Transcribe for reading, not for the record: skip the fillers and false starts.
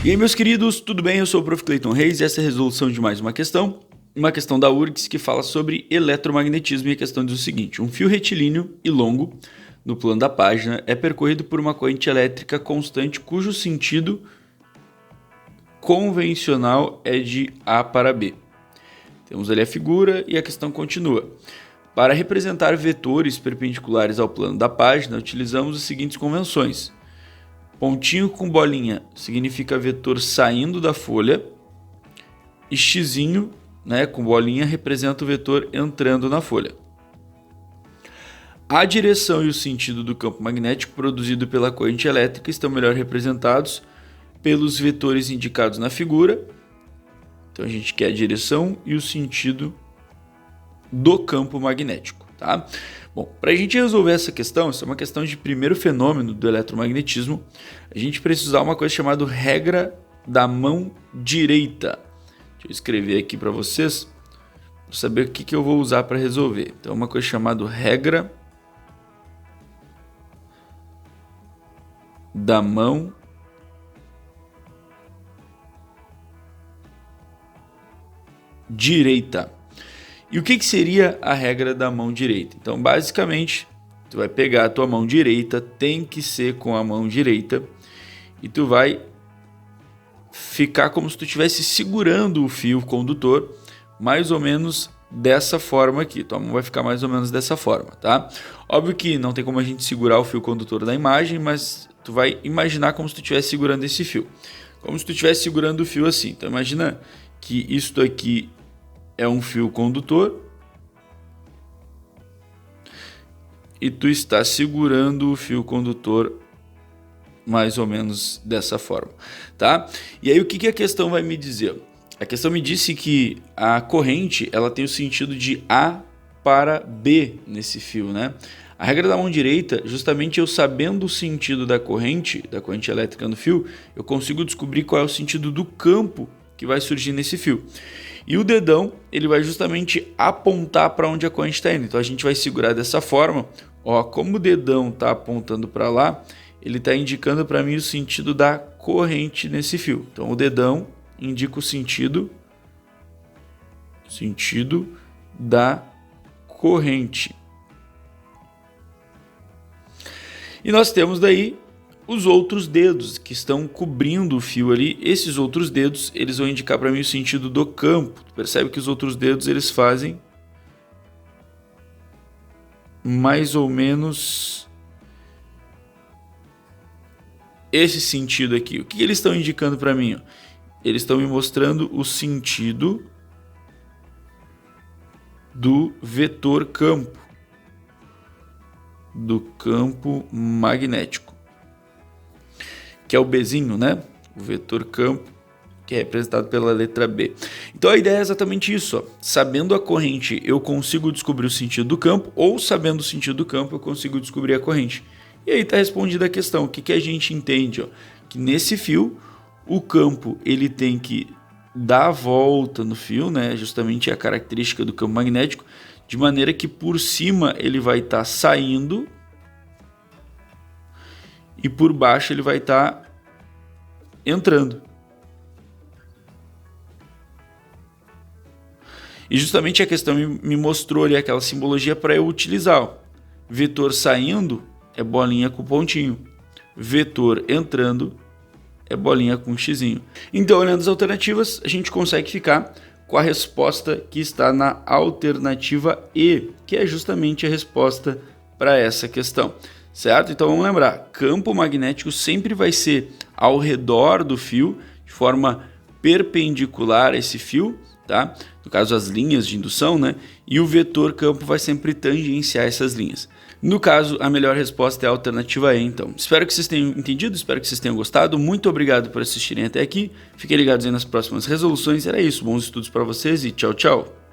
E aí, meus queridos, tudo bem? Eu sou o Prof. Clayton Reis e essa é a resolução de mais uma questão da URGS que fala sobre eletromagnetismo, e a questão diz o seguinte: um fio retilíneo e longo no plano da página é percorrido por uma corrente elétrica constante cujo sentido convencional é de A para B. Temos ali a figura e a questão continua. Para representar vetores perpendiculares ao plano da página, utilizamos as seguintes convenções. Pontinho com bolinha significa vetor saindo da folha e xizinho, com bolinha, representa o vetor entrando na folha. A direção e o sentido do campo magnético produzido pela corrente elétrica estão melhor representados pelos vetores indicados na figura. Então a gente quer a direção e o sentido do campo magnético, tá? Bom, para a gente resolver essa questão, é uma questão de primeiro fenômeno do eletromagnetismo, a gente precisa usar uma coisa chamada regra da mão direita. Deixa eu escrever aqui para vocês, para saber o que eu vou usar para resolver. Então, uma coisa chamada regra da mão direita. E o que seria a regra da mão direita? Então, basicamente, tu vai pegar a tua mão direita, tem que ser com a mão direita, e tu vai ficar como se tu estivesse segurando o fio condutor, mais ou menos dessa forma aqui. Tua mão vai ficar mais ou menos dessa forma, tá? Óbvio que não tem como a gente segurar o fio condutor da imagem, mas tu vai imaginar como se tu estivesse segurando esse fio. Como se tu estivesse segurando o fio assim. Então, imagina que isto aqui é um fio condutor e tu está segurando o fio condutor mais ou menos dessa forma, tá? E aí o que a questão vai me dizer? A questão me disse que a corrente ela tem o sentido de A para B nesse fio, né? A regra da mão direita, justamente eu sabendo o sentido da corrente elétrica no fio, eu consigo descobrir qual é o sentido do campo que vai surgir nesse fio. E o dedão, ele vai justamente apontar para onde a corrente está indo. Então a gente vai segurar dessa forma. Ó, como o dedão está apontando para lá, ele está indicando para mim o sentido da corrente nesse fio. Então o dedão indica o sentido da corrente. E nós temos daí os outros dedos que estão cobrindo o fio ali. Esses outros dedos, eles vão indicar para mim o sentido do campo. Tu percebe que os outros dedos, eles fazem mais ou menos esse sentido aqui. O que eles estão indicando para mim? Eles estão me mostrando o sentido do vetor campo, do campo magnético, que é o Bzinho, né? O vetor campo, que é representado pela letra B. Então a ideia é exatamente isso, ó. Sabendo a corrente, eu consigo descobrir o sentido do campo, ou sabendo o sentido do campo, eu consigo descobrir a corrente. E aí está respondida a questão. O que a gente entende? Ó? Que nesse fio, o campo ele tem que dar a volta no fio, né? Justamente a característica do campo magnético, de maneira que por cima ele vai estar saindo e por baixo ele vai estar entrando. E justamente a questão me mostrou ali aquela simbologia para eu utilizar. Ó. Vetor saindo é bolinha com pontinho. Vetor entrando é bolinha com xizinho. Então, olhando as alternativas, a gente consegue ficar com a resposta que está na alternativa E, que é justamente a resposta para essa questão. Certo? Então vamos lembrar, campo magnético sempre vai ser ao redor do fio, de forma perpendicular a esse fio, tá? No caso as linhas de indução, né? E o vetor campo vai sempre tangenciar essas linhas. No caso, a melhor resposta é a alternativa E, então. Espero que vocês tenham entendido, espero que vocês tenham gostado. Muito obrigado por assistirem até aqui. Fiquem ligados aí nas próximas resoluções. Era isso, bons estudos para vocês e tchau, tchau!